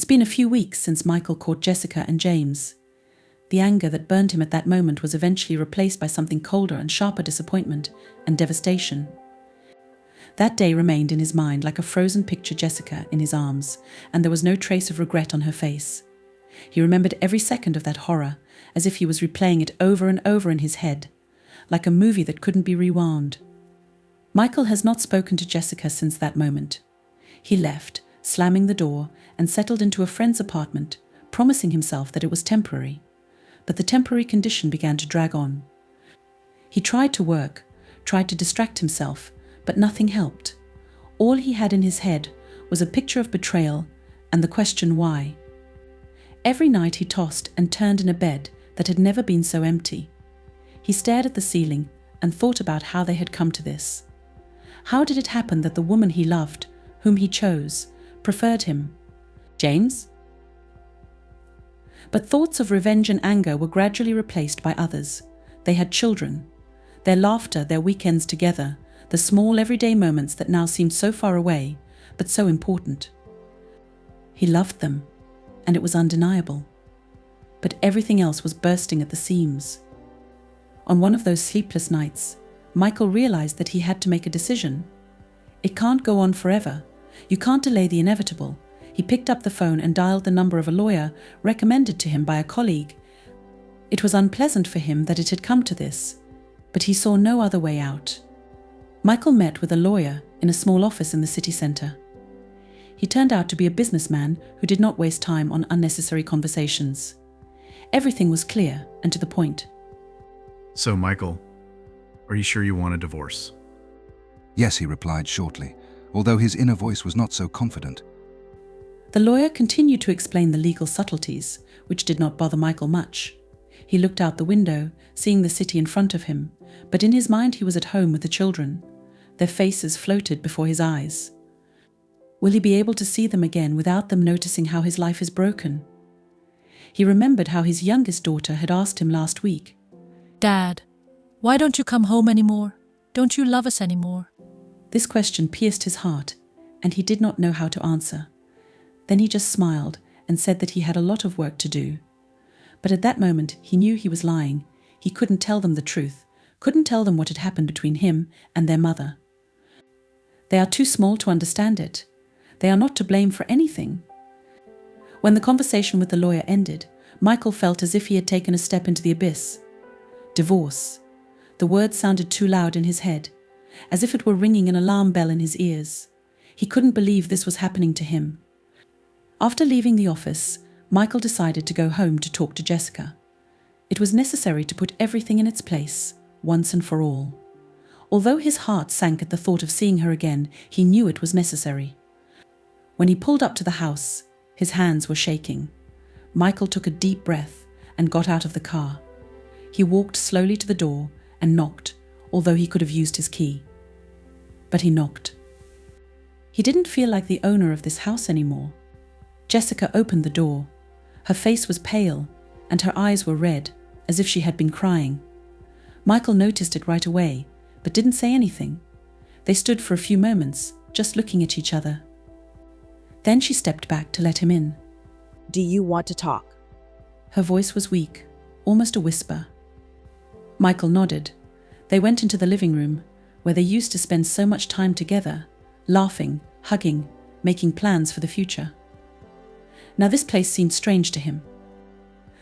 It's been a few weeks since Michael caught Jessica and James. The anger that burned him at that moment was eventually replaced by something colder and sharper: disappointment and devastation. That day remained in his mind like a frozen picture: Jessica in his arms, and there was no trace of regret on her face. He remembered every second of that horror, as if he was replaying it over and over in his head, like a movie that couldn't be rewound. Michael has not spoken to Jessica since that moment. He left, slamming the door, and settled into a friend's apartment, promising himself that it was temporary. But the temporary condition began to drag on. He tried to work, tried to distract himself, but nothing helped. All he had in his head was a picture of betrayal and the question why. Every night he tossed and turned in a bed that had never been so empty. He stared at the ceiling and thought about how they had come to this. How did it happen that the woman he loved, whom he chose, preferred him? James? But thoughts of revenge and anger were gradually replaced by others. They had children. Their laughter, their weekends together, the small everyday moments that now seemed so far away, but so important. He loved them, and it was undeniable. But everything else was bursting at the seams. On one of those sleepless nights, Michael realized that he had to make a decision. It can't go on forever. You can't delay the inevitable. He picked up the phone and dialed the number of a lawyer recommended to him by a colleague. It was unpleasant for him that it had come to this, but he saw no other way out. Michael met with a lawyer in a small office in the city centre. He turned out to be a businessman who did not waste time on unnecessary conversations. Everything was clear and to the point. So, Michael, are you sure you want a divorce? Yes, he replied shortly, although his inner voice was not so confident. The lawyer continued to explain the legal subtleties, which did not bother Michael much. He looked out the window, seeing the city in front of him, but in his mind he was at home with the children. Their faces floated before his eyes. Will he be able to see them again without them noticing how his life is broken? He remembered how his youngest daughter had asked him last week, "Dad, why don't you come home anymore? Don't you love us anymore?" This question pierced his heart, and he did not know how to answer. Then he just smiled and said that he had a lot of work to do. But at that moment he knew he was lying. He couldn't tell them the truth, couldn't tell them what had happened between him and their mother. They are too small to understand it. They are not to blame for anything. When the conversation with the lawyer ended, Michael felt as if he had taken a step into the abyss. Divorce. The word sounded too loud in his head, as if it were ringing an alarm bell in his ears. He couldn't believe this was happening to him. After leaving the office, Michael decided to go home to talk to Jessica. It was necessary to put everything in its place, once and for all. Although his heart sank at the thought of seeing her again, he knew it was necessary. When he pulled up to the house, his hands were shaking. Michael took a deep breath and got out of the car. He walked slowly to the door and knocked, although he could have used his key. But he knocked. He didn't feel like the owner of this house anymore. Jessica opened the door. Her face was pale, and her eyes were red, as if she had been crying. Michael noticed it right away, but didn't say anything. They stood for a few moments, just looking at each other. Then she stepped back to let him in. "Do you want to talk?" Her voice was weak, almost a whisper. Michael nodded. They went into the living room, where they used to spend so much time together, laughing, hugging, making plans for the future. Now this place seemed strange to him.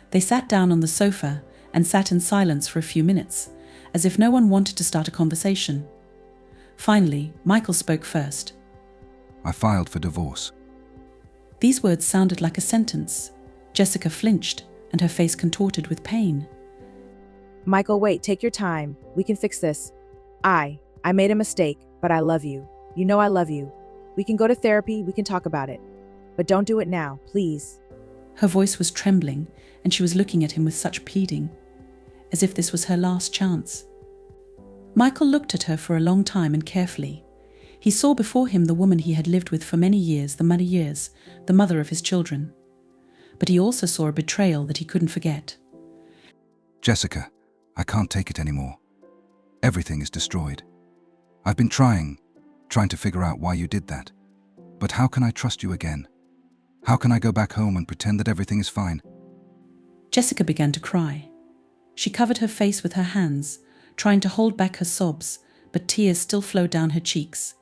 They sat down on the sofa and sat in silence for a few minutes, as if no one wanted to start a conversation. Finally, Michael spoke first. "I filed for divorce." These words sounded like a sentence. Jessica flinched, and her face contorted with pain. "Michael, wait, take your time. We can fix this. I made a mistake, but I love you. You know I love you. We can go to therapy, we can talk about it. But don't do it now, please." Her voice was trembling, and she was looking at him with such pleading, as if this was her last chance. Michael looked at her for a long time and carefully. He saw before him the woman he had lived with for many years, the mother of his children. But he also saw a betrayal that he couldn't forget. "Jessica, I can't take it anymore. Everything is destroyed. I've been trying to figure out why you did that. But how can I trust you again? How can I go back home and pretend that everything is fine? Jessica began to cry. She covered her face with her hands, trying to hold back her sobs, but tears still flowed down her cheeks.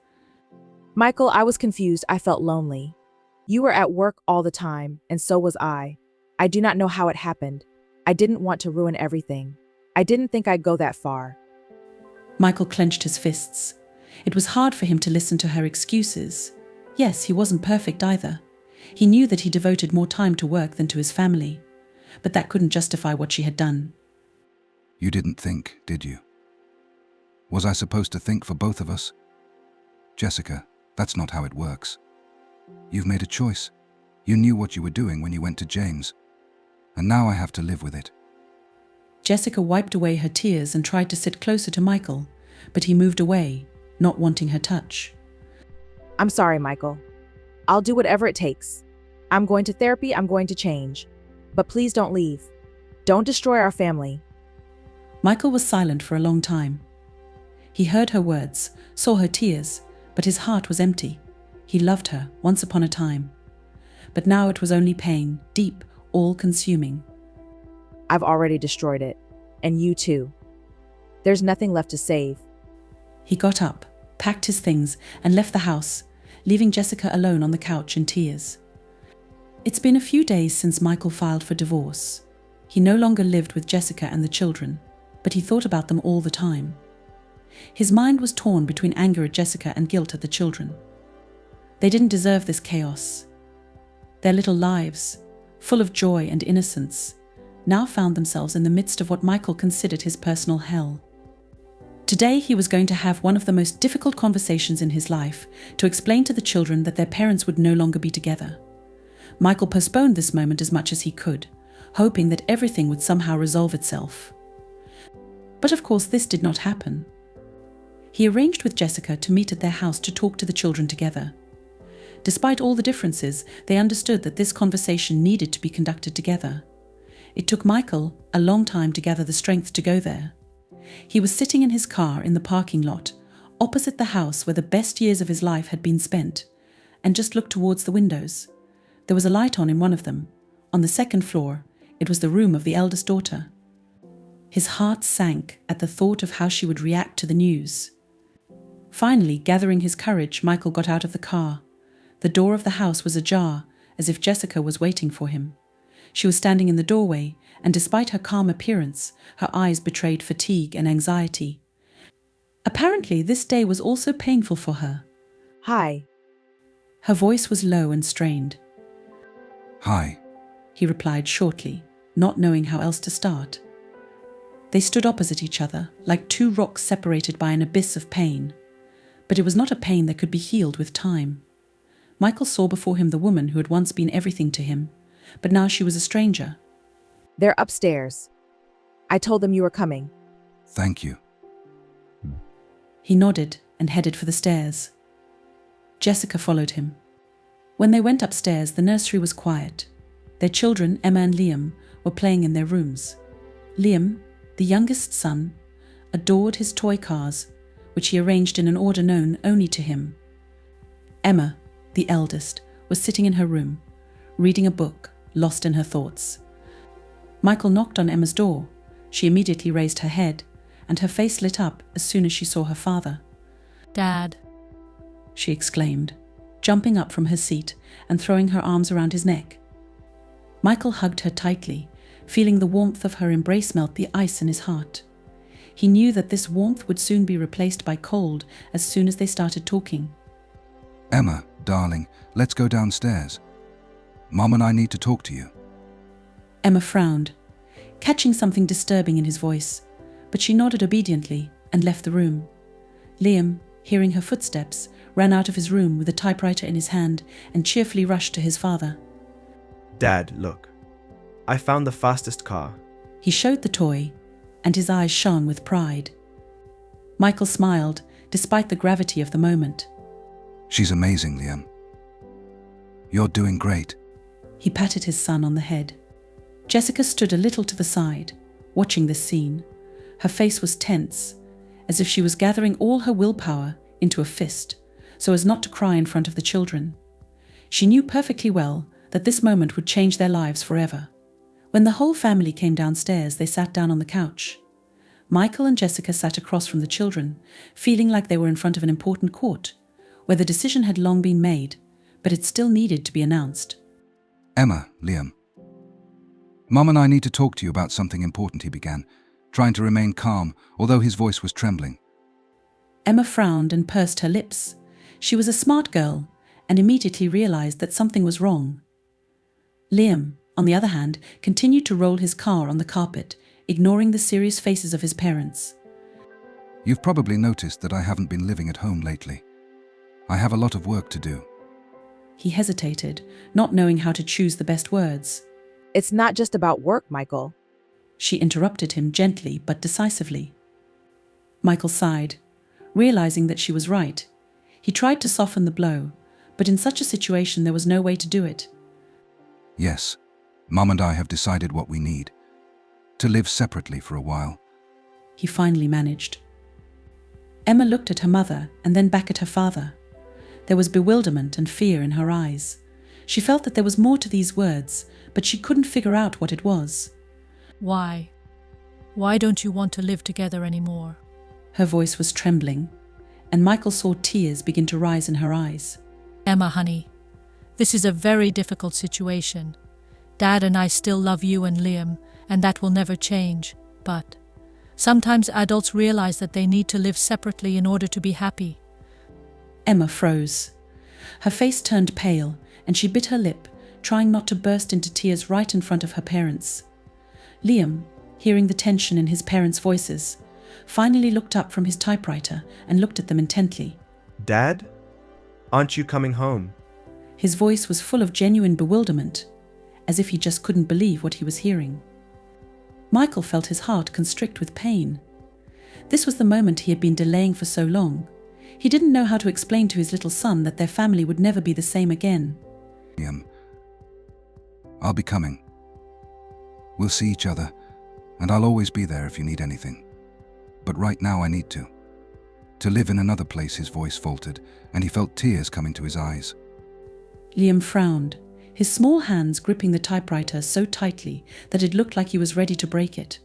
Michael, I was confused. I felt lonely. You were at work all the time, and so was I. I do not know how it happened. I didn't want to ruin everything. I didn't think I'd go that far. Michael clenched his fists. It was hard for him to listen to her excuses. Yes, he wasn't perfect either. He knew that he devoted more time to work than to his family, but that couldn't justify what she had done. You didn't think, did you? Was I supposed to think for both of us? Jessica, that's not how it works. You've made a choice. You knew what you were doing when you went to James. And now I have to live with it. Jessica wiped away her tears and tried to sit closer to Michael, but he moved away, not wanting her touch. I'm sorry, Michael. I'll do whatever it takes. I'm going to therapy, I'm going to change. But please don't leave. Don't destroy our family. Michael was silent for a long time. He heard her words, saw her tears, but his heart was empty. He loved her once upon a time. But now it was only pain, deep, all-consuming. I've already destroyed it. And you too. There's nothing left to save. He got up, packed his things, and left the house, leaving Jessica alone on the couch in tears. It's been a few days since Michael filed for divorce. He no longer lived with Jessica and the children, but he thought about them all the time. His mind was torn between anger at Jessica and guilt at the children. They didn't deserve this chaos. Their little lives, full of joy and innocence, now found themselves in the midst of what Michael considered his personal hell. Today he was going to have one of the most difficult conversations in his life to explain to the children that their parents would no longer be together. Michael postponed this moment as much as he could, hoping that everything would somehow resolve itself. But of course this did not happen. He arranged with Jessica to meet at their house to talk to the children together. Despite all the differences, they understood that this conversation needed to be conducted together. It took Michael a long time to gather the strength to go there. He was sitting in his car in the parking lot, opposite the house where the best years of his life had been spent, and just looked towards the windows. There was a light on in one of them. On the second floor, it was the room of the eldest daughter. His heart sank at the thought of how she would react to the news. Finally, gathering his courage, Michael got out of the car. The door of the house was ajar, as if Jessica was waiting for him. She was standing in the doorway, and despite her calm appearance, her eyes betrayed fatigue and anxiety. Apparently, this day was also painful for her. Hi. Her voice was low and strained. Hi. He replied shortly, not knowing how else to start. They stood opposite each other, like two rocks separated by an abyss of pain. But it was not a pain that could be healed with time. Michael saw before him the woman who had once been everything to him, but now she was a stranger. They're upstairs. I told them you were coming. Thank you. He nodded and headed for the stairs. Jessica followed him. When they went upstairs, the nursery was quiet. Their children, Emma and Liam, were playing in their rooms. Liam, the youngest son, adored his toy cars, which he arranged in an order known only to him. Emma, the eldest, was sitting in her room, reading a book, lost in her thoughts. Michael knocked on Emma's door. She immediately raised her head, and her face lit up as soon as she saw her father. Dad. She exclaimed, jumping up from her seat and throwing her arms around his neck. Michael hugged her tightly, feeling the warmth of her embrace melt the ice in his heart. He knew that this warmth would soon be replaced by cold as soon as they started talking. Emma, darling, let's go downstairs. Mom and I need to talk to you. Emma frowned, catching something disturbing in his voice, but she nodded obediently and left the room. Liam, hearing her footsteps, ran out of his room with a typewriter in his hand and cheerfully rushed to his father. Dad, look. I found the fastest car. He showed the toy, and his eyes shone with pride. Michael smiled, despite the gravity of the moment. She's amazing, Liam. You're doing great. He patted his son on the head. Jessica stood a little to the side, watching this scene. Her face was tense, as if she was gathering all her willpower into a fist, so as not to cry in front of the children. She knew perfectly well that this moment would change their lives forever. When the whole family came downstairs, they sat down on the couch. Michael and Jessica sat across from the children, feeling like they were in front of an important court, where the decision had long been made, but it still needed to be announced. Emma, Liam. Mom and I need to talk to you about something important, he began, trying to remain calm, although his voice was trembling. Emma frowned and pursed her lips. She was a smart girl and immediately realized that something was wrong. Liam, on the other hand, continued to roll his car on the carpet, ignoring the serious faces of his parents. You've probably noticed that I haven't been living at home lately. I have a lot of work to do. He hesitated, not knowing how to choose the best words. It's not just about work, Michael. She interrupted him gently but decisively. Michael sighed, realizing that she was right. He tried to soften the blow, but in such a situation there was no way to do it. Yes, Mom and I have decided what we need. To live separately for a while. He finally managed. Emma looked at her mother and then back at her father. There was bewilderment and fear in her eyes. She felt that there was more to these words, but she couldn't figure out what it was. Why? Why don't you want to live together anymore? Her voice was trembling, and Michael saw tears begin to rise in her eyes. Emma, honey, this is a very difficult situation. Dad and I still love you and Liam, and that will never change, but sometimes adults realize that they need to live separately in order to be happy. Emma froze. Her face turned pale, and she bit her lip, trying not to burst into tears right in front of her parents. Liam, hearing the tension in his parents' voices, finally looked up from his typewriter and looked at them intently. Dad? Aren't you coming home? His voice was full of genuine bewilderment, as if he just couldn't believe what he was hearing. Michael felt his heart constrict with pain. This was the moment he had been delaying for so long. He didn't know how to explain to his little son that their family would never be the same again. Liam, I'll be coming. We'll see each other, and I'll always be there if you need anything. But right now I need to. To live in another place, his voice faltered, and he felt tears coming to his eyes. Liam frowned, his small hands gripping the typewriter so tightly that it looked like he was ready to break it.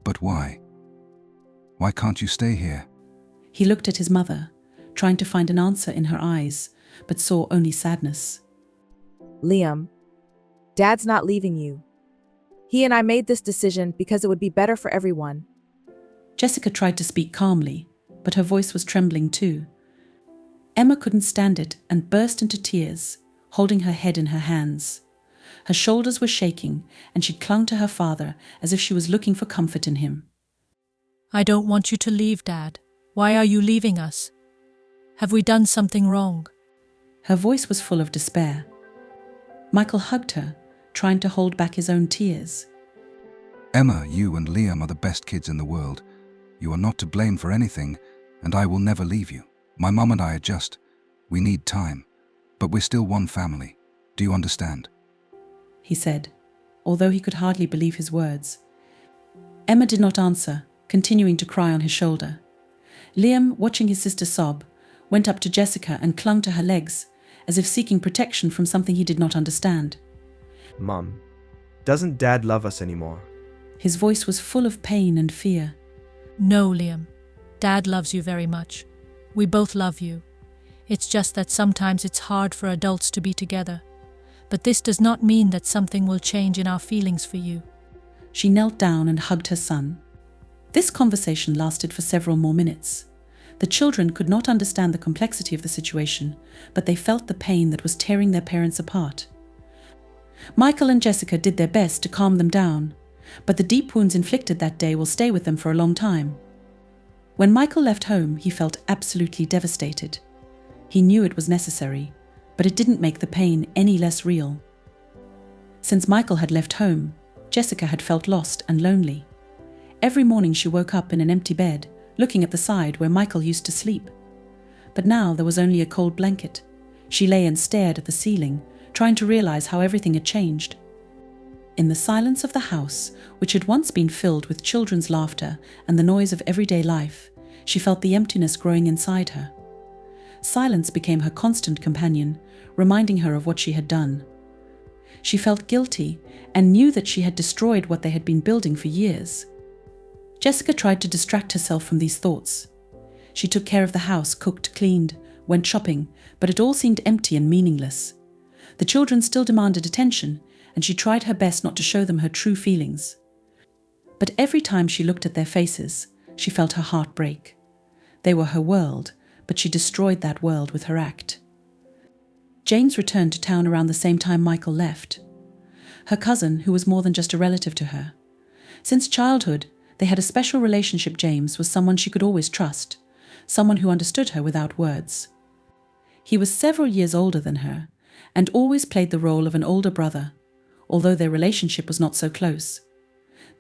But why? Why can't you stay here? He looked at his mother, trying to find an answer in her eyes, but saw only sadness. Liam, Dad's not leaving you. He and I made this decision because it would be better for everyone. Jessica tried to speak calmly, but her voice was trembling too. Emma couldn't stand it and burst into tears, holding her head in her hands. Her shoulders were shaking, and she clung to her father as if she was looking for comfort in him. I don't want you to leave, Dad. Why are you leaving us? Have we done something wrong? Her voice was full of despair. Michael hugged her, trying to hold back his own tears. Emma, you and Liam are the best kids in the world. You are not to blame for anything, and I will never leave you. My mom and I are we need time, but we're still one family. Do you understand? He said, although he could hardly believe his words. Emma did not answer, continuing to cry on his shoulder. Liam, watching his sister sob, went up to Jessica and clung to her legs, as if seeking protection from something he did not understand. Mom, doesn't Dad love us anymore? His voice was full of pain and fear. No, Liam. Dad loves you very much. We both love you. It's just that sometimes it's hard for adults to be together. But this does not mean that something will change in our feelings for you. She knelt down and hugged her son. This conversation lasted for several more minutes. The children could not understand the complexity of the situation, but they felt the pain that was tearing their parents apart. Michael and Jessica did their best to calm them down, but the deep wounds inflicted that day will stay with them for a long time. When Michael left home, he felt absolutely devastated. He knew it was necessary, but it didn't make the pain any less real. Since Michael had left home, Jessica had felt lost and lonely. Every morning she woke up in an empty bed, looking at the side where Michael used to sleep. But now there was only a cold blanket. She lay and stared at the ceiling, trying to realize how everything had changed. In the silence of the house, which had once been filled with children's laughter and the noise of everyday life, she felt the emptiness growing inside her. Silence became her constant companion, reminding her of what she had done. She felt guilty and knew that she had destroyed what they had been building for years. Jessica tried to distract herself from these thoughts. She took care of the house, cooked, cleaned, went shopping, but it all seemed empty and meaningless. The children still demanded attention, and she tried her best not to show them her true feelings. But every time she looked at their faces, she felt her heart break. They were her world, but she destroyed that world with her act. James returned to town around the same time Michael left. Her cousin, who was more than just a relative to her. Since childhood, they had a special relationship. James was someone she could always trust, someone who understood her without words. He was several years older than her, and always played the role of an older brother, although their relationship was not so close.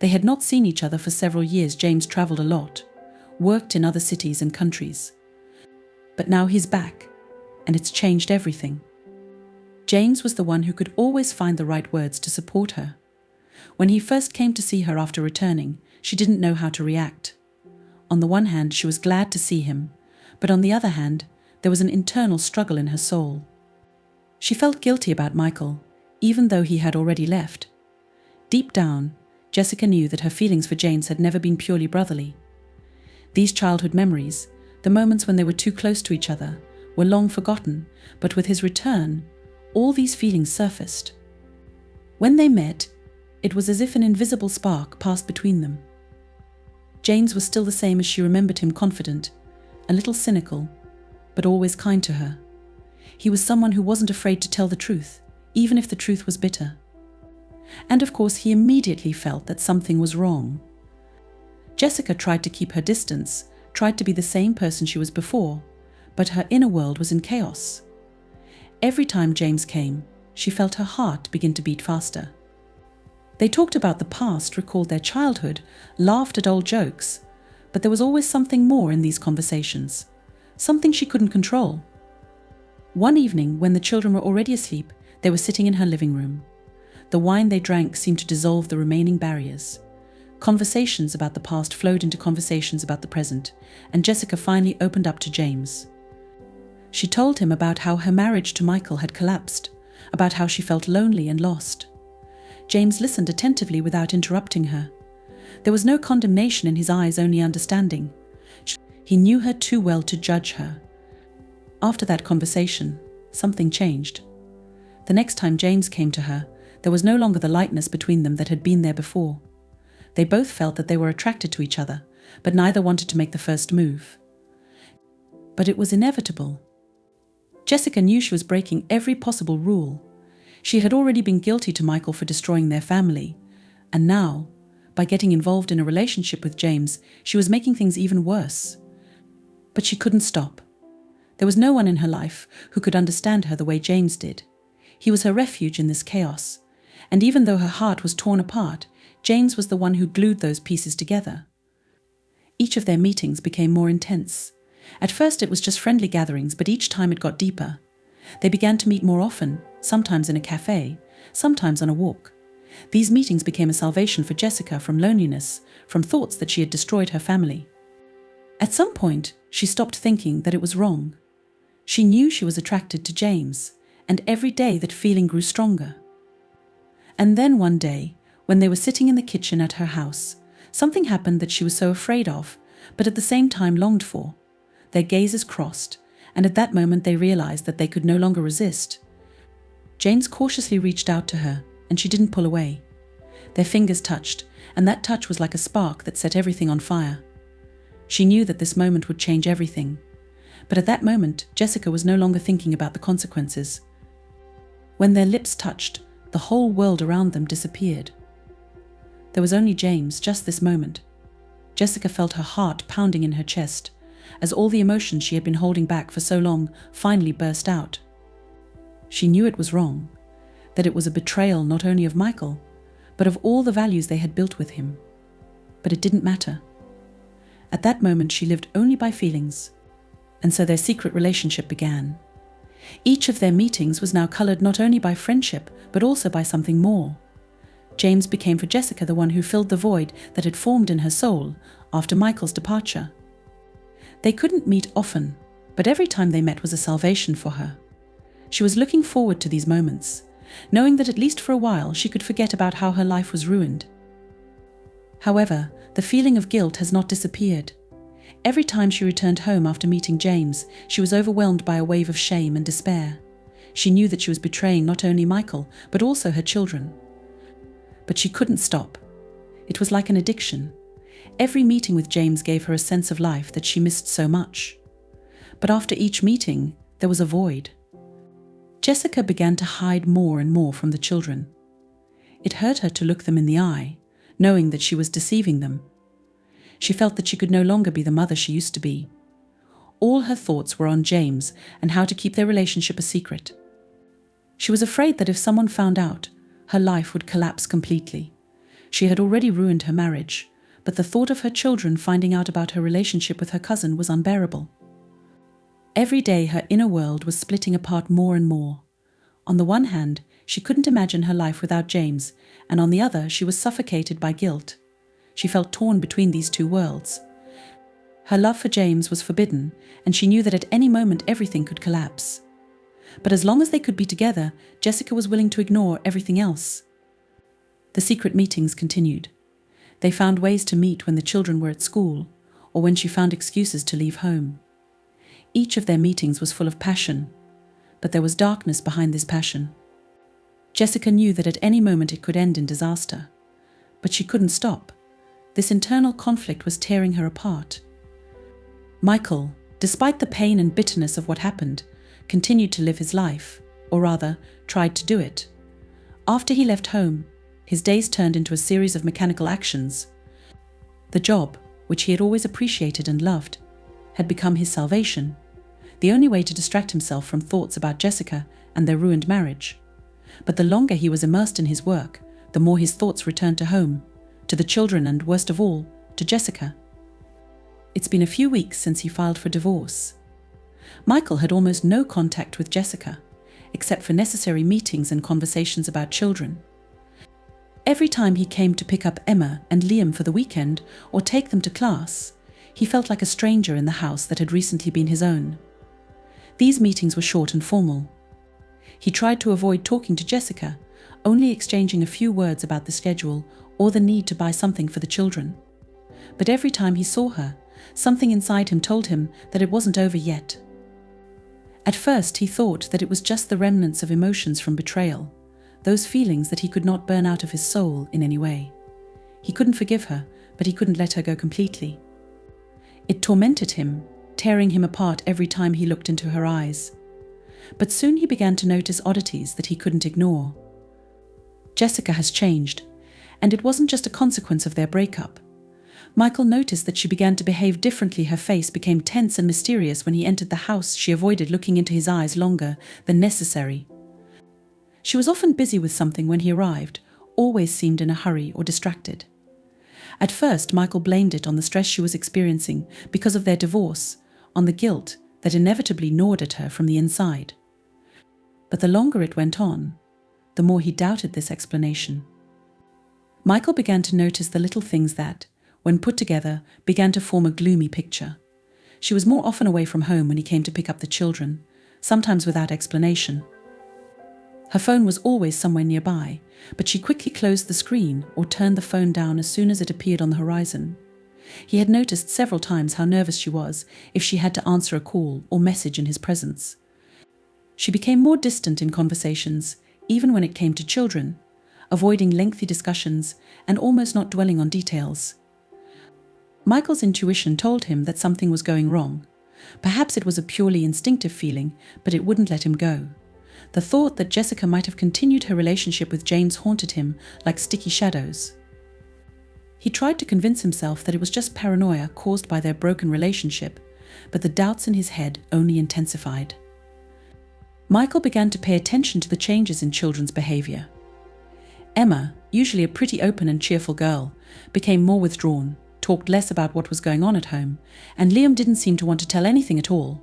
They had not seen each other for several years. James traveled a lot, worked in other cities and countries. But now he's back, and it's changed everything. James was the one who could always find the right words to support her. When he first came to see her after returning, she didn't know how to react. On the one hand, she was glad to see him, but on the other hand, there was an internal struggle in her soul. She felt guilty about Michael, even though he had already left. Deep down, Jessica knew that her feelings for James had never been purely brotherly. These childhood memories, the moments when they were too close to each other, were long forgotten, but with his return, all these feelings surfaced. When they met, it was as if an invisible spark passed between them. James was still the same as she remembered him, confident, a little cynical, but always kind to her. He was someone who wasn't afraid to tell the truth, even if the truth was bitter. And of course, he immediately felt that something was wrong. Jessica tried to keep her distance, tried to be the same person she was before, but her inner world was in chaos. Every time James came, she felt her heart begin to beat faster. They talked about the past, recalled their childhood, laughed at old jokes, but there was always something more in these conversations, something she couldn't control. One evening, when the children were already asleep, they were sitting in her living room. The wine they drank seemed to dissolve the remaining barriers. Conversations about the past flowed into conversations about the present, and Jessica finally opened up to James. She told him about how her marriage to Michael had collapsed, about how she felt lonely and lost. James listened attentively without interrupting her. There was no condemnation in his eyes, only understanding. He knew her too well to judge her. After that conversation, something changed. The next time James came to her, there was no longer the lightness between them that had been there before. They both felt that they were attracted to each other, but neither wanted to make the first move. But it was inevitable. Jessica knew she was breaking every possible rule. She had already been guilty to Michael for destroying their family, and now, by getting involved in a relationship with James, she was making things even worse. But she couldn't stop. There was no one in her life who could understand her the way James did. He was her refuge in this chaos, and even though her heart was torn apart, James was the one who glued those pieces together. Each of their meetings became more intense. At first it was just friendly gatherings, but each time it got deeper. They began to meet more often, sometimes in a cafe, sometimes on a walk. These meetings became a salvation for Jessica from loneliness, from thoughts that she had destroyed her family. At some point, she stopped thinking that it was wrong. She knew she was attracted to James, and every day that feeling grew stronger. And then one day, when they were sitting in the kitchen at her house, something happened that she was so afraid of, but at the same time longed for. Their gazes crossed, and at that moment they realized that they could no longer resist. James cautiously reached out to her, and she didn't pull away. Their fingers touched, and that touch was like a spark that set everything on fire. She knew that this moment would change everything. But at that moment, Jessica was no longer thinking about the consequences. When their lips touched, the whole world around them disappeared. There was only James, just this moment. Jessica felt her heart pounding in her chest, as all the emotions she had been holding back for so long finally burst out. She knew it was wrong, that it was a betrayal not only of Michael, but of all the values they had built with him. But it didn't matter. At that moment she lived only by feelings, and so their secret relationship began. Each of their meetings was now colored not only by friendship, but also by something more. James became for Jessica the one who filled the void that had formed in her soul after Michael's departure. They couldn't meet often, but every time they met was a salvation for her. She was looking forward to these moments, knowing that at least for a while she could forget about how her life was ruined. However, the feeling of guilt has not disappeared. Every time she returned home after meeting James, she was overwhelmed by a wave of shame and despair. She knew that she was betraying not only Michael, but also her children. But she couldn't stop. It was like an addiction. Every meeting with James gave her a sense of life that she missed so much. But after each meeting, there was a void. Jessica began to hide more and more from the children. It hurt her to look them in the eye, knowing that she was deceiving them. She felt that she could no longer be the mother she used to be. All her thoughts were on James and how to keep their relationship a secret. She was afraid that if someone found out, her life would collapse completely. She had already ruined her marriage, but the thought of her children finding out about her relationship with her cousin was unbearable. Every day her inner world was splitting apart more and more. On the one hand, she couldn't imagine her life without James, and on the other, she was suffocated by guilt. She felt torn between these two worlds. Her love for James was forbidden, and she knew that at any moment everything could collapse. But as long as they could be together, Jessica was willing to ignore everything else. The secret meetings continued. They found ways to meet when the children were at school, or when she found excuses to leave home. Each of their meetings was full of passion, but there was darkness behind this passion. Jessica knew that at any moment it could end in disaster, but she couldn't stop. This internal conflict was tearing her apart. Michael, despite the pain and bitterness of what happened, continued to live his life, or rather, tried to do it. After he left home, his days turned into a series of mechanical actions. The job, which he had always appreciated and loved, had become his salvation, the only way to distract himself from thoughts about Jessica and their ruined marriage. But the longer he was immersed in his work, the more his thoughts returned to home, to the children and, worst of all, to Jessica. It's been a few weeks since he filed for divorce. Michael had almost no contact with Jessica, except for necessary meetings and conversations about children. Every time he came to pick up Emma and Liam for the weekend or take them to class, he felt like a stranger in the house that had recently been his own. These meetings were short and formal. He tried to avoid talking to Jessica, only exchanging a few words about the schedule or the need to buy something for the children. But every time he saw her, something inside him told him that it wasn't over yet. At first, he thought that it was just the remnants of emotions from betrayal, those feelings that he could not burn out of his soul in any way. He couldn't forgive her, but he couldn't let her go completely. It tormented him, tearing him apart every time he looked into her eyes. But soon he began to notice oddities that he couldn't ignore. Jessica has changed, and it wasn't just a consequence of their breakup. Michael noticed that she began to behave differently. Her face became tense and mysterious when he entered the house. She avoided looking into his eyes longer than necessary. She was often busy with something when he arrived, always seemed in a hurry or distracted. At first, Michael blamed it on the stress she was experiencing because of their divorce, on the guilt that inevitably gnawed at her from the inside. But the longer it went on, the more he doubted this explanation. Michael began to notice the little things that, when put together, began to form a gloomy picture. She was more often away from home when he came to pick up the children, sometimes without explanation. Her phone was always somewhere nearby, but she quickly closed the screen or turned the phone down as soon as it appeared on the horizon. He had noticed several times how nervous she was if she had to answer a call or message in his presence. She became more distant in conversations, even when it came to children, avoiding lengthy discussions and almost not dwelling on details. Michael's intuition told him that something was going wrong. Perhaps it was a purely instinctive feeling, but it wouldn't let him go. The thought that Jessica might have continued her relationship with James haunted him like sticky shadows. He tried to convince himself that it was just paranoia caused by their broken relationship, but the doubts in his head only intensified. Michael began to pay attention to the changes in children's behavior. Emma, usually a pretty open and cheerful girl, became more withdrawn, talked less about what was going on at home, and Liam didn't seem to want to tell anything at all.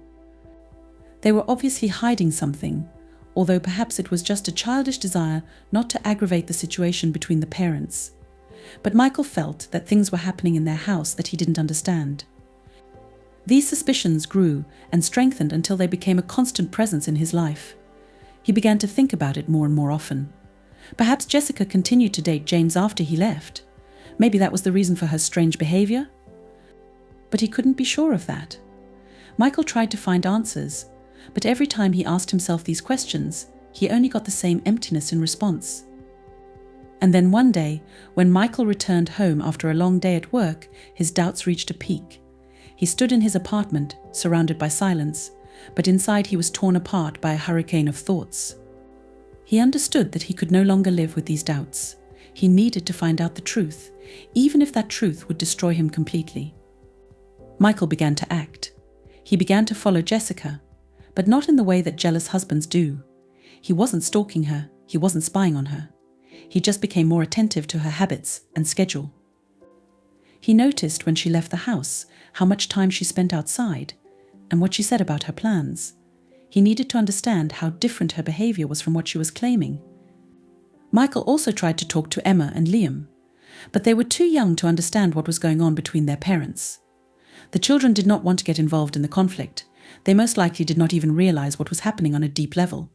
They were obviously hiding something, although perhaps it was just a childish desire not to aggravate the situation between the parents. But Michael felt that things were happening in their house that he didn't understand. These suspicions grew and strengthened until they became a constant presence in his life. He began to think about it more and more often. Perhaps Jessica continued to date James after he left. Maybe that was the reason for her strange behavior. But he couldn't be sure of that. Michael tried to find answers, but every time he asked himself these questions, he only got the same emptiness in response. And then one day, when Michael returned home after a long day at work, his doubts reached a peak. He stood in his apartment, surrounded by silence, but inside he was torn apart by a hurricane of thoughts. He understood that he could no longer live with these doubts. He needed to find out the truth, even if that truth would destroy him completely. Michael began to act. He began to follow Jessica, but not in the way that jealous husbands do. He wasn't stalking her, he wasn't spying on her. He just became more attentive to her habits and schedule. He noticed when she left the house how much time she spent outside and what she said about her plans. He needed to understand how different her behavior was from what she was claiming. Michael also tried to talk to Emma and Liam, but they were too young to understand what was going on between their parents. The children did not want to get involved in the conflict. They most likely did not even realize what was happening on a deep level.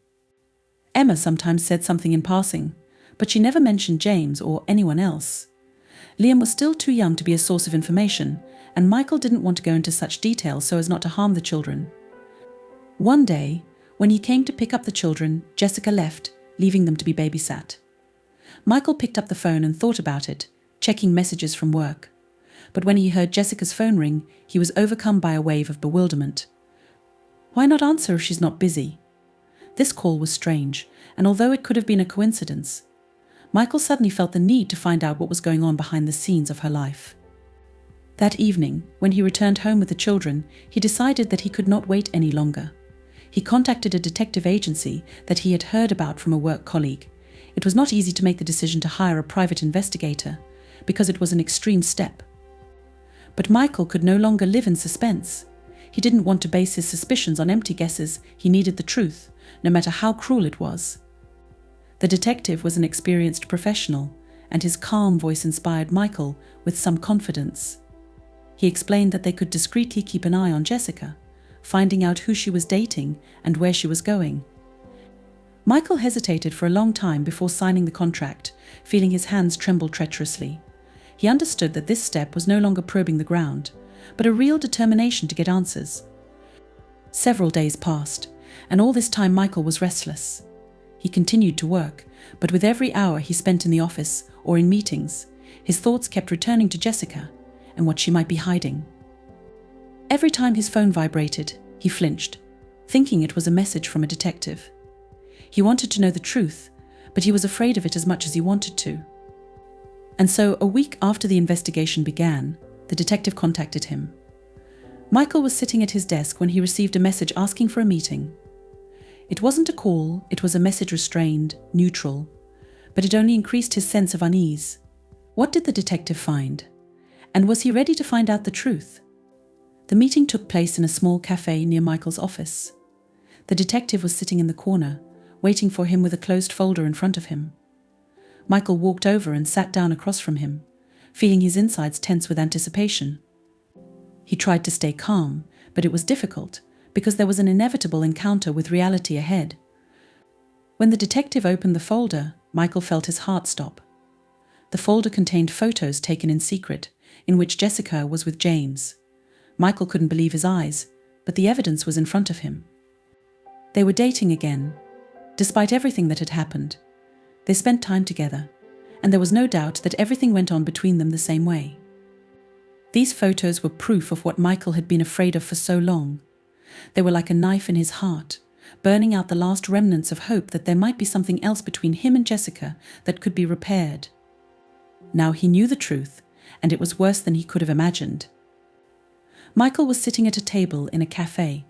Emma sometimes said something in passing, but she never mentioned James or anyone else. Liam was still too young to be a source of information, and Michael didn't want to go into such detail so as not to harm the children. One day, when he came to pick up the children, Jessica left, leaving them to be babysat. Michael picked up the phone and thought about it, checking messages from work. But when he heard Jessica's phone ring, he was overcome by a wave of bewilderment. Why not answer if she's not busy? This call was strange, and although it could have been a coincidence, Michael suddenly felt the need to find out what was going on behind the scenes of her life. That evening, when he returned home with the children, he decided that he could not wait any longer. He contacted a detective agency that he had heard about from a work colleague. It was not easy to make the decision to hire a private investigator, because it was an extreme step. But Michael could no longer live in suspense. He didn't want to base his suspicions on empty guesses. He needed the truth, no matter how cruel it was. The detective was an experienced professional, and his calm voice inspired Michael with some confidence. He explained that they could discreetly keep an eye on Jessica, finding out who she was dating and where she was going. Michael hesitated for a long time before signing the contract, feeling his hands tremble treacherously. He understood that this step was no longer probing the ground, but a real determination to get answers. Several days passed, and all this time Michael was restless. He continued to work, but with every hour he spent in the office or in meetings, his thoughts kept returning to Jessica and what she might be hiding. Every time his phone vibrated, he flinched, thinking it was a message from a detective. He wanted to know the truth, but he was afraid of it as much as he wanted to. And so, a week after the investigation began, the detective contacted him. Michael was sitting at his desk when he received a message asking for a meeting. It wasn't a call, it was a message restrained, neutral, but it only increased his sense of unease. What did the detective find? And was he ready to find out the truth? The meeting took place in a small cafe near Michael's office. The detective was sitting in the corner, waiting for him with a closed folder in front of him. Michael walked over and sat down across from him, feeling his insides tense with anticipation. He tried to stay calm, but it was difficult, because there was an inevitable encounter with reality ahead. When the detective opened the folder, Michael felt his heart stop. The folder contained photos taken in secret, in which Jessica was with James. Michael couldn't believe his eyes, but the evidence was in front of him. They were dating again, despite everything that had happened. They spent time together, and there was no doubt that everything went on between them the same way. These photos were proof of what Michael had been afraid of for so long. They were like a knife in his heart, burning out the last remnants of hope that there might be something else between him and Jessica that could be repaired. Now he knew the truth, and it was worse than he could have imagined. Michael was sitting at a table in a cafe,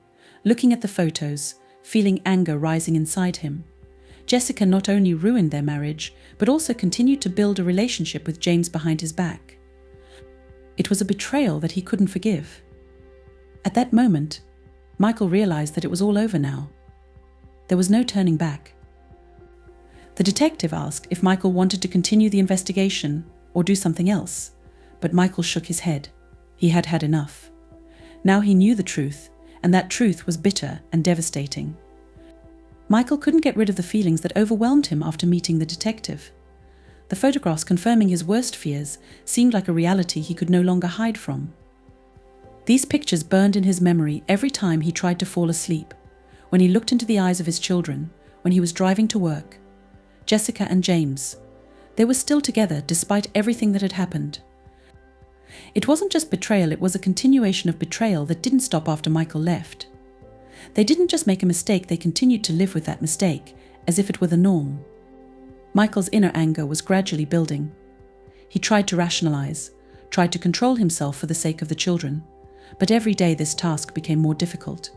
looking at the photos, feeling anger rising inside him. Jessica not only ruined their marriage, but also continued to build a relationship with James behind his back. It was a betrayal that he couldn't forgive. At that moment, Michael realized that it was all over now. There was no turning back. The detective asked if Michael wanted to continue the investigation or do something else, but Michael shook his head. He had had enough. Now he knew the truth, and that truth was bitter and devastating. Michael couldn't get rid of the feelings that overwhelmed him after meeting the detective. The photographs confirming his worst fears seemed like a reality he could no longer hide from. These pictures burned in his memory every time he tried to fall asleep, when he looked into the eyes of his children, when he was driving to work. Jessica and James. They were still together despite everything that had happened. It wasn't just betrayal, it was a continuation of betrayal that didn't stop after Michael left. They didn't just make a mistake, they continued to live with that mistake, as if it were the norm. Michael's inner anger was gradually building. He tried to rationalize, tried to control himself for the sake of the children, but every day this task became more difficult.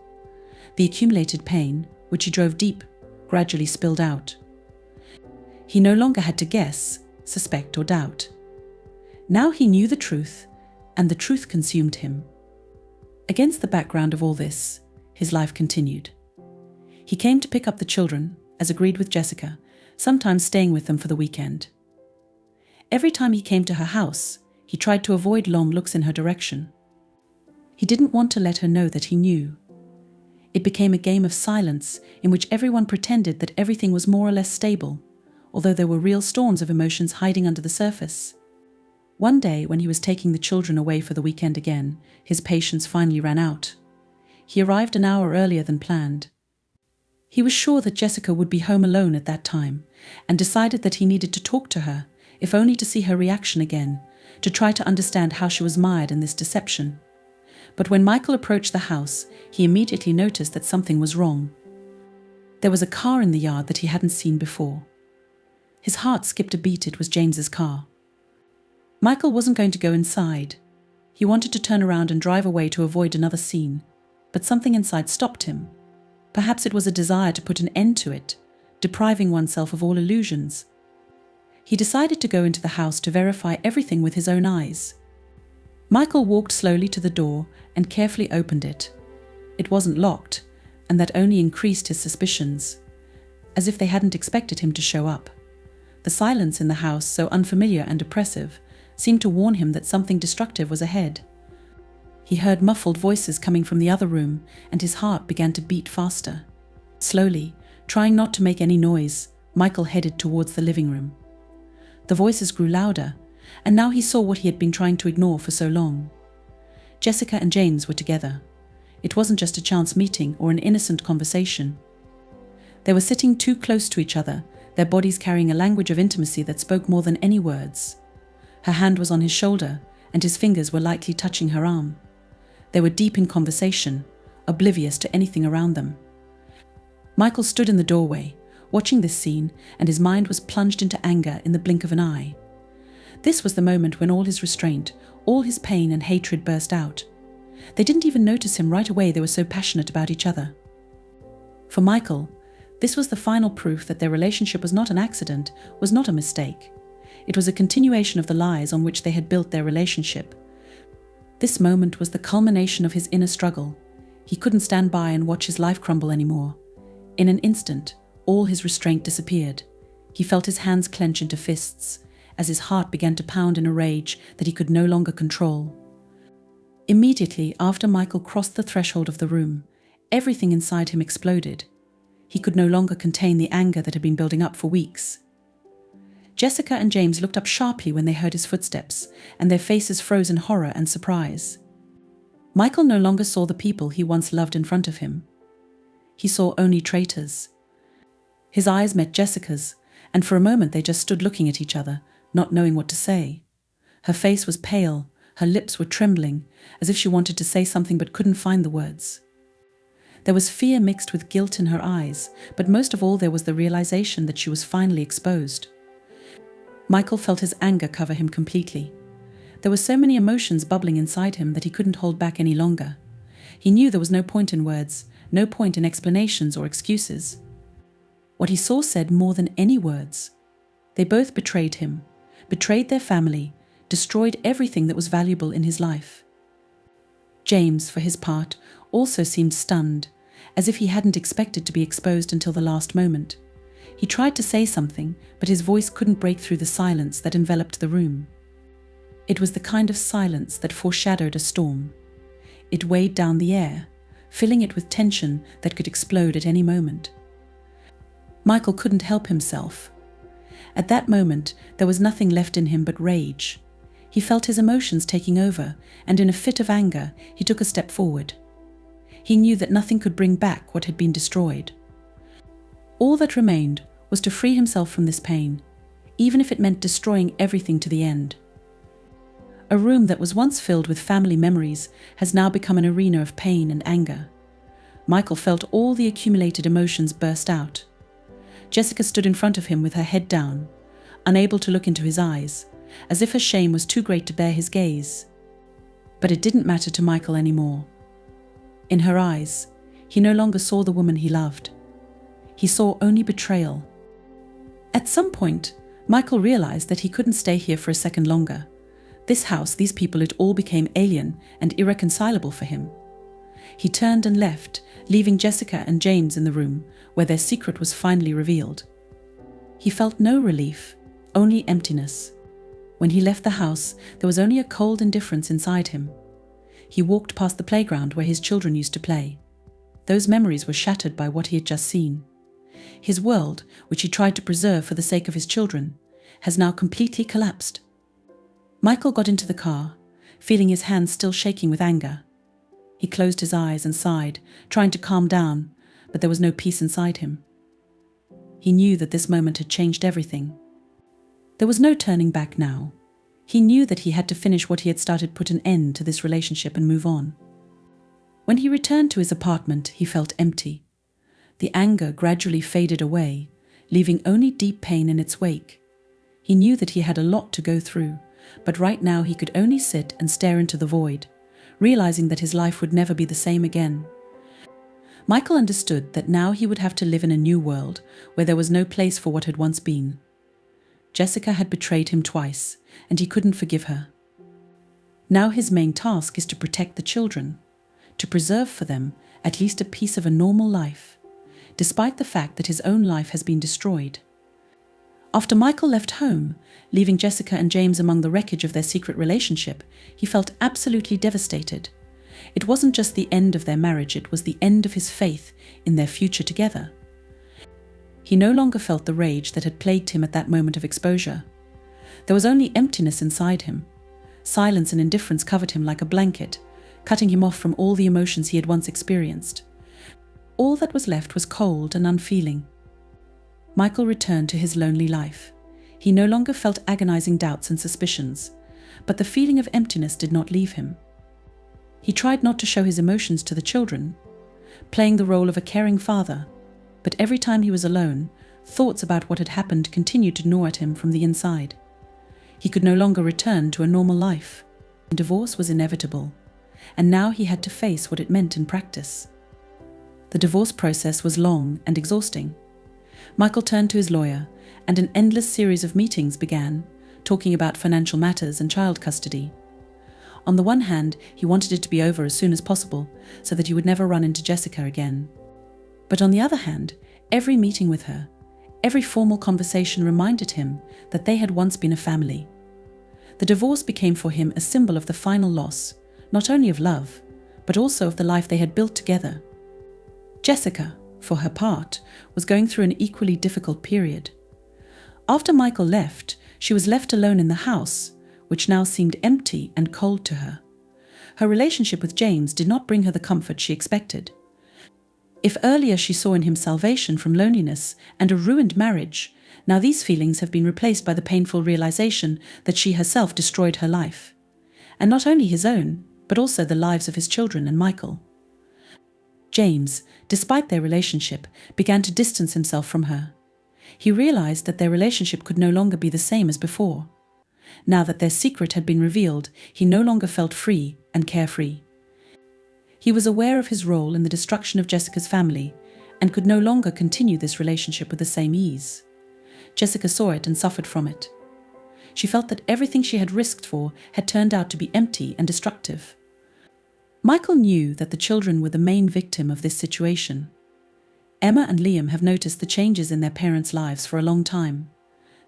The accumulated pain, which he drove deep, gradually spilled out. He no longer had to guess, suspect, or doubt. Now he knew the truth, and the truth consumed him. Against the background of all this, his life continued. He came to pick up the children, as agreed with Jessica, sometimes staying with them for the weekend. Every time he came to her house, he tried to avoid long looks in her direction. He didn't want to let her know that he knew. It became a game of silence in which everyone pretended that everything was more or less stable, although there were real storms of emotions hiding under the surface. One day, when he was taking the children away for the weekend again, his patience finally ran out. He arrived an hour earlier than planned. He was sure that Jessica would be home alone at that time, and decided that he needed to talk to her, if only to see her reaction again, to try to understand how she was mired in this deception. But when Michael approached the house, he immediately noticed that something was wrong. There was a car in the yard that he hadn't seen before. His heart skipped a beat. It was James's car. Michael wasn't going to go inside. He wanted to turn around and drive away to avoid another scene, but something inside stopped him. Perhaps it was a desire to put an end to it, depriving oneself of all illusions. He decided to go into the house to verify everything with his own eyes. Michael walked slowly to the door and carefully opened it. It wasn't locked, and that only increased his suspicions, as if they hadn't expected him to show up. The silence in the house, so unfamiliar and oppressive, seemed to warn him that something destructive was ahead. He heard muffled voices coming from the other room, and his heart began to beat faster. Slowly, trying not to make any noise, Michael headed towards the living room. The voices grew louder, and now he saw what he had been trying to ignore for so long. Jessica and James were together. It wasn't just a chance meeting or an innocent conversation. They were sitting too close to each other, their bodies carrying a language of intimacy that spoke more than any words. Her hand was on his shoulder, and his fingers were lightly touching her arm. They were deep in conversation, oblivious to anything around them. Michael stood in the doorway, watching this scene, and his mind was plunged into anger in the blink of an eye. This was the moment when all his restraint, all his pain and hatred burst out. They didn't even notice him right away, they were so passionate about each other. For Michael, this was the final proof that their relationship was not an accident, was not a mistake. It was a continuation of the lies on which they had built their relationship. This moment was the culmination of his inner struggle. He couldn't stand by and watch his life crumble anymore. In an instant, all his restraint disappeared. He felt his hands clench into fists, as his heart began to pound in a rage that he could no longer control. Immediately after Michael crossed the threshold of the room, everything inside him exploded. He could no longer contain the anger that had been building up for weeks. Jessica and James looked up sharply when they heard his footsteps, and their faces froze in horror and surprise. Michael no longer saw the people he once loved in front of him. He saw only traitors. His eyes met Jessica's, and for a moment they just stood looking at each other, not knowing what to say. Her face was pale, her lips were trembling, as if she wanted to say something but couldn't find the words. There was fear mixed with guilt in her eyes, but most of all there was the realization that she was finally exposed. Michael felt his anger cover him completely. There were so many emotions bubbling inside him that he couldn't hold back any longer. He knew there was no point in words, no point in explanations or excuses. What he saw said more than any words. They both betrayed him, betrayed their family, destroyed everything that was valuable in his life. James, for his part, also seemed stunned, as if he hadn't expected to be exposed until the last moment. He tried to say something, but his voice couldn't break through the silence that enveloped the room. It was the kind of silence that foreshadowed a storm. It weighed down the air, filling it with tension that could explode at any moment. Michael couldn't help himself. At that moment, there was nothing left in him but rage. He felt his emotions taking over, and in a fit of anger, he took a step forward. He knew that nothing could bring back what had been destroyed. All that remained was to free himself from this pain, even if it meant destroying everything to the end. A room that was once filled with family memories has now become an arena of pain and anger. Michael felt all the accumulated emotions burst out. Jessica stood in front of him with her head down, unable to look into his eyes, as if her shame was too great to bear his gaze. But it didn't matter to Michael anymore. In her eyes, he no longer saw the woman he loved. He saw only betrayal. At some point, Michael realized that he couldn't stay here for a second longer. This house, these people, it all became alien and irreconcilable for him. He turned and left, leaving Jessica and James in the room where their secret was finally revealed. He felt no relief, only emptiness. When he left the house, there was only a cold indifference inside him. He walked past the playground where his children used to play. Those memories were shattered by what he had just seen. His world, which he tried to preserve for the sake of his children, has now completely collapsed. Michael got into the car, feeling his hands still shaking with anger. He closed his eyes and sighed, trying to calm down, but there was no peace inside him. He knew that this moment had changed everything. There was no turning back now. He knew that he had to finish what he had started, put an end to this relationship and move on. When he returned to his apartment, he felt empty. The anger gradually faded away, leaving only deep pain in its wake. He knew that he had a lot to go through, but right now he could only sit and stare into the void, realizing that his life would never be the same again. Michael understood that now he would have to live in a new world where there was no place for what had once been. Jessica had betrayed him twice, and he couldn't forgive her. Now his main task is to protect the children, to preserve for them at least a piece of a normal life, despite the fact that his own life has been destroyed. After Michael left home, leaving Jessica and James among the wreckage of their secret relationship, he felt absolutely devastated. It wasn't just the end of their marriage, it was the end of his faith in their future together. He no longer felt the rage that had plagued him at that moment of exposure. There was only emptiness inside him. Silence and indifference covered him like a blanket, cutting him off from all the emotions he had once experienced. All that was left was cold and unfeeling. Michael returned to his lonely life. He no longer felt agonizing doubts and suspicions, but the feeling of emptiness did not leave him. He tried not to show his emotions to the children, playing the role of a caring father, but every time he was alone, thoughts about what had happened continued to gnaw at him from the inside. He could no longer return to a normal life. Divorce was inevitable, and now he had to face what it meant in practice. The divorce process was long and exhausting. Michael turned to his lawyer, and an endless series of meetings began, talking about financial matters and child custody. On the one hand, he wanted it to be over as soon as possible, so that he would never run into Jessica again. But on the other hand, every meeting with her, every formal conversation reminded him that they had once been a family. The divorce became for him a symbol of the final loss, not only of love, but also of the life they had built together. Jessica, for her part, was going through an equally difficult period. After Michael left, she was left alone in the house, which now seemed empty and cold to her. Her relationship with James did not bring her the comfort she expected. If earlier she saw in him salvation from loneliness and a ruined marriage, now these feelings have been replaced by the painful realization that she herself destroyed her life. And not only his own, but also the lives of his children and Michael. James, despite their relationship, began to distance himself from her. He realized that their relationship could no longer be the same as before. Now that their secret had been revealed, he no longer felt free and carefree. He was aware of his role in the destruction of Jessica's family and could no longer continue this relationship with the same ease. Jessica saw it and suffered from it. She felt that everything she had risked for had turned out to be empty and destructive. Michael knew that the children were the main victim of this situation. Emma and Liam have noticed the changes in their parents' lives for a long time.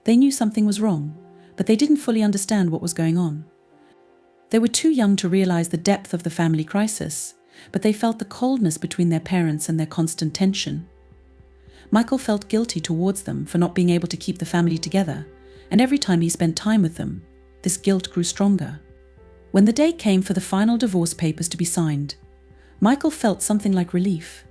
They knew something was wrong, but they didn't fully understand what was going on. They were too young to realize the depth of the family crisis, but they felt the coldness between their parents and their constant tension. Michael felt guilty towards them for not being able to keep the family together, and every time he spent time with them, this guilt grew stronger. When the day came for the final divorce papers to be signed, Michael felt something like relief.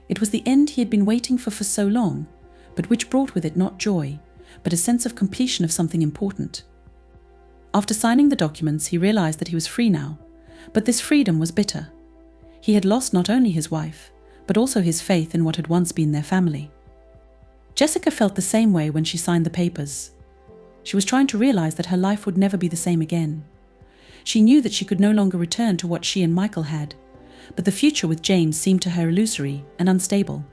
It was the end he had been waiting for so long, but which brought with it not joy, but a sense of completion of something important. After signing the documents, he realized that he was free now, but this freedom was bitter. He had lost not only his wife, but also his faith in what had once been their family. Jessica felt the same way when she signed the papers. She was trying to realize that her life would never be the same again. She knew that she could no longer return to what she and Michael had, but the future with James seemed to her illusory and unstable.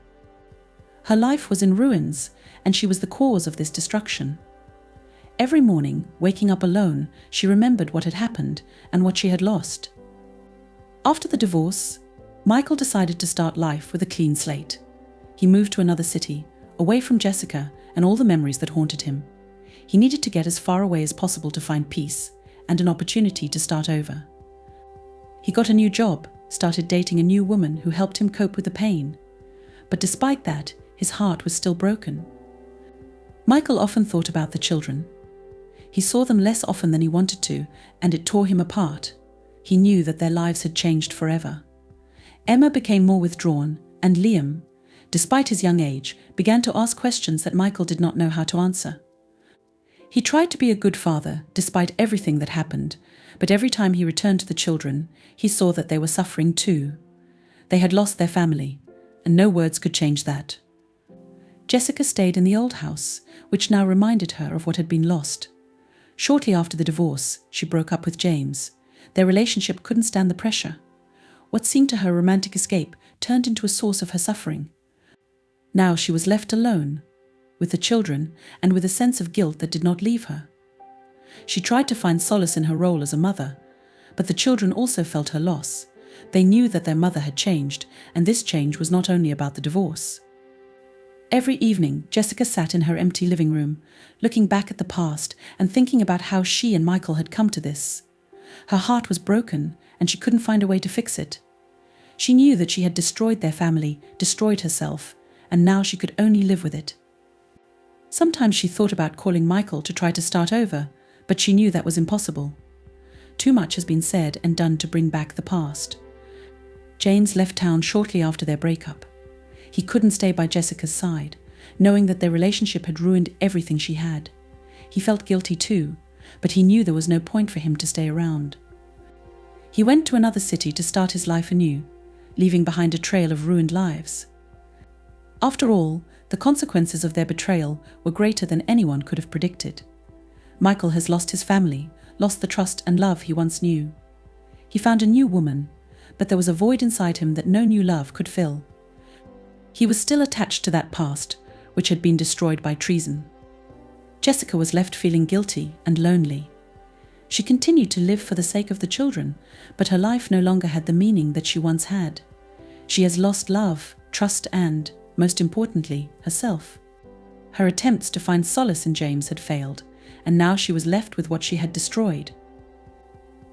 Her life was in ruins, and she was the cause of this destruction. Every morning, waking up alone, she remembered what had happened and what she had lost. After the divorce, Michael decided to start life with a clean slate. He moved to another city, away from Jessica and all the memories that haunted him. He needed to get as far away as possible to find peace and an opportunity to start over. He got a new job, started dating a new woman who helped him cope with the pain. But despite that, his heart was still broken. Michael often thought about the children. He saw them less often than he wanted to, and it tore him apart. He knew that their lives had changed forever. Emma became more withdrawn, and Liam, despite his young age, began to ask questions that Michael did not know how to answer. He tried to be a good father, despite everything that happened, but every time he returned to the children, he saw that they were suffering too. They had lost their family, and no words could change that. Jessica stayed in the old house, which now reminded her of what had been lost. Shortly after the divorce, she broke up with James. Their relationship couldn't stand the pressure. What seemed to her a romantic escape turned into a source of her suffering. Now she was left alone, with the children, and with a sense of guilt that did not leave her. She tried to find solace in her role as a mother, but the children also felt her loss. They knew that their mother had changed, and this change was not only about the divorce. Every evening, Jessica sat in her empty living room, looking back at the past and thinking about how she and Michael had come to this. Her heart was broken, and she couldn't find a way to fix it. She knew that she had destroyed their family, destroyed herself, and now she could only live with it. Sometimes she thought about calling Michael to try to start over, but she knew that was impossible. Too much has been said and done to bring back the past. James left town shortly after their breakup. He couldn't stay by Jessica's side, knowing that their relationship had ruined everything she had. He felt guilty too, but he knew there was no point for him to stay around. He went to another city to start his life anew, leaving behind a trail of ruined lives. After all, the consequences of their betrayal were greater than anyone could have predicted. Michael has lost his family, lost the trust and love he once knew. He found a new woman, but there was a void inside him that no new love could fill. He was still attached to that past, which had been destroyed by treason. Jessica was left feeling guilty and lonely. She continued to live for the sake of the children, but her life no longer had the meaning that she once had. She has lost love, trust and, most importantly, herself. Her attempts to find solace in James had failed, and now she was left with what she had destroyed.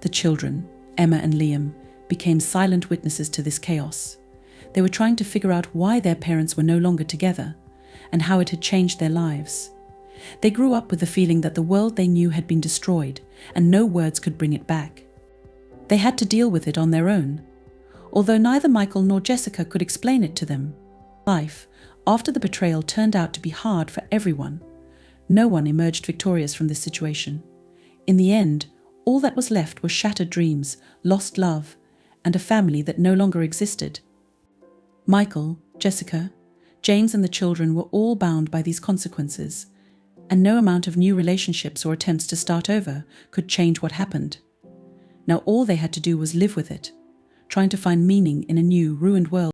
The children, Emma and Liam, became silent witnesses to this chaos. They were trying to figure out why their parents were no longer together, and how it had changed their lives. They grew up with the feeling that the world they knew had been destroyed, and no words could bring it back. They had to deal with it on their own, although neither Michael nor Jessica could explain it to them. Life, after the betrayal, turned out to be hard for everyone. No one emerged victorious from this situation. In the end, all that was left were shattered dreams, lost love, and a family that no longer existed. Michael, Jessica, James and the children were all bound by these consequences, and no amount of new relationships or attempts to start over could change what happened. Now all they had to do was live with it, trying to find meaning in a new, ruined world.